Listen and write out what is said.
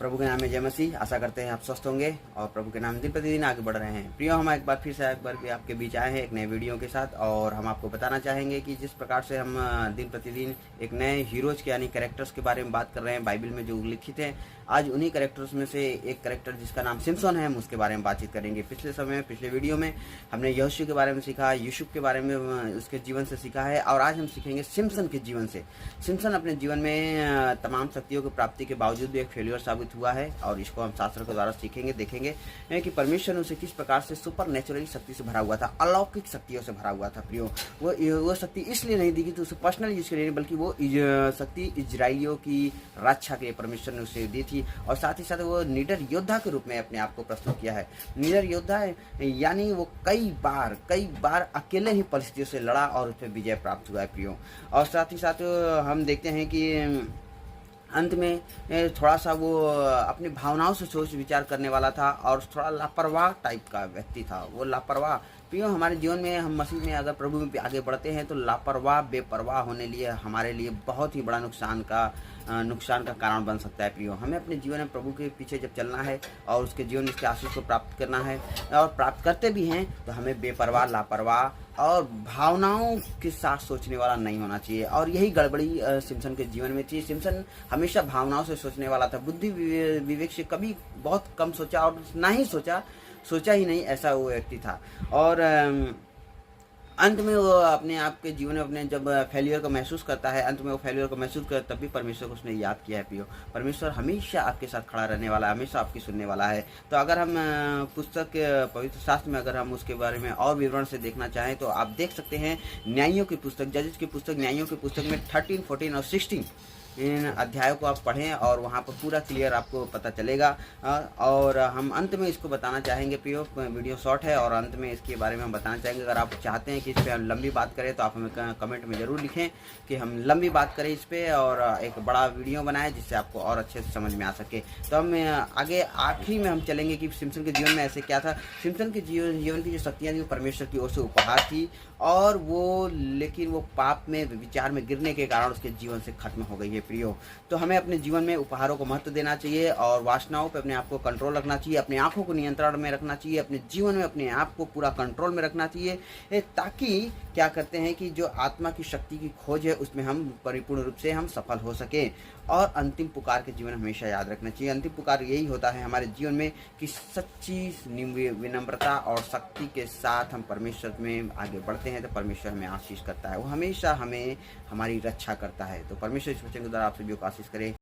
प्रभु के नाम में जय मसीह। आशा करते हैं आप स्वस्थ होंगे और प्रभु के नाम दिन प्रतिदिन आगे बढ़ रहे हैं। प्रियो, हम एक बार फिर से एक बार भी आपके बीच आए हैं एक नए वीडियो के साथ, और हम आपको बताना चाहेंगे कि जिस प्रकार से हम दिन प्रतिदिन एक नए हीरोज के यानी कैरेक्टर्स के बारे में बात कर रहे हैं बाइबल में जो उल्लिखित हैं, आज उन्हीं कैरेक्टर्स में से एक कैरेक्टर जिसका नाम सिम्पसन है, हम उसके बारे में बातचीत करेंगे। पिछले वीडियो में हमने यहोशू के बारे में सीखा, यूसुफ के बारे में उसके जीवन से सीखा है, और आज हम सीखेंगे सिम्पसन के जीवन से। सिम्पसन अपने जीवन में तमाम शक्तियों की प्राप्ति के बावजूद भी एक फेल्यूर साबित हुआ है, और इसको हम शास्त्र के द्वारा सीखेंगे, देखेंगे कि परमेश्वर ने उसे किस प्रकार से सुपर नेचुरल शक्ति से भरा हुआ था, अलौकिक शक्तियों से भरा हुआ था। प्रियो, वो शक्ति इसलिए नहीं दी कि तो उसे पर्सनल यूज के लिए, बल्कि वो शक्ति इजराइलियों की रक्षा के लिए परमेश्वर ने उसे दी थी, और साथ ही साथ वो निडर योद्धा के रूप में अपने आप को प्रस्तुत किया है। निडर योद्धा यानी वो कई बार अकेले ही परिस्थितियों से लड़ा और उस पर विजय प्राप्त हुआ है। प्रियो, और साथ ही साथ हम देखते हैं कि अंत में थोड़ा सा वो अपनी भावनाओं से सोच विचार करने वाला था, और थोड़ा लापरवाह टाइप का व्यक्ति था। वो लापरवाह, प्रियो, हमारे जीवन में हम मसीह में अगर प्रभु में आगे बढ़ते हैं तो लापरवाह बेपरवाह होने लिए हमारे लिए बहुत ही बड़ा नुकसान का कारण बन सकता है। प्रियो, हमें अपने जीवन में प्रभु के पीछे जब चलना है और उसके जीवन में उसके आशीष को प्राप्त करना है, और प्राप्त करते भी हैं, तो हमें बेपरवाह, लापरवाह और भावनाओं के साथ सोचने वाला नहीं होना चाहिए। और यही गड़बड़ी सिम्पसन के जीवन में थी। सिम्पसन हमेशा भावनाओं से सोचने वाला था, बुद्धि विवेक से कभी बहुत कम सोचा, और ना ही सोचा ही नहीं, ऐसा वो व्यक्ति था। और अंत में वो अपने आप के जीवन में अपने जब फेलियर को महसूस करता है, अंत में वो फेलियर को महसूस कर, तब भी परमेश्वर को उसने याद किया है। प्रियो, परमेश्वर हमेशा आपके साथ खड़ा रहने वाला है, हमेशा आपकी सुनने वाला है। तो अगर हम पुस्तक पवित्र शास्त्र में अगर हम उसके बारे में और विवरण से देखना चाहें तो आप देख सकते हैं न्यायियों की पुस्तक, जजेस की पुस्तक, न्यायियों की पुस्तक में 13, 14 और 16 इन अध्यायों को आप पढ़ें, और वहाँ पर पूरा क्लियर आपको पता चलेगा। और हम अंत में इसको बताना चाहेंगे। प्रियो, वीडियो शॉर्ट है और अंत में इसके बारे में हम बताना चाहेंगे। अगर आप चाहते हैं कि इस पर हम लंबी बात करें तो आप हमें कमेंट में ज़रूर लिखें कि हम लंबी बात करें इस पर, और एक बड़ा वीडियो बनाएं जिससे आपको और अच्छे से समझ में आ सके। तो हम आगे आखिरी में हम चलेंगे कि सिम्पसन के जीवन में ऐसे क्या था। सिम्पसन के जीवन की जो शक्तियाँ थी वो परमेश्वर की ओर से उपहार थी, और लेकिन वो पाप में, विचार में गिरने के कारण उसके जीवन से खत्म हो गई है। प्रियो, तो हमें अपने जीवन में उपहारों को महत्व देना चाहिए, और वासनाओं पे अपने आप को कंट्रोल रखना चाहिए, अपनी आंखों को नियंत्रण में रखना चाहिए, अपने जीवन में अपने आप को पूरा कंट्रोल में रखना चाहिए, ताकि क्या करते हैं कि जो आत्मा की शक्ति की खोज है उसमें हम परिपूर्ण रूप से हम सफल हो सके। और अंतिम पुकार के जीवन हमेशा याद रखना चाहिए। अंतिम पुकार यही होता है हमारे जीवन में कि सच्ची विनम्रता और शक्ति के साथ हम परमेश्वर में आगे बढ़ते हैं, तो परमेश्वर हमें आशीष करता है, वो हमेशा हमें हमारी रक्षा करता है। तो परमेश्वर इस वचन के द्वारा आप सभी को आशीष करे।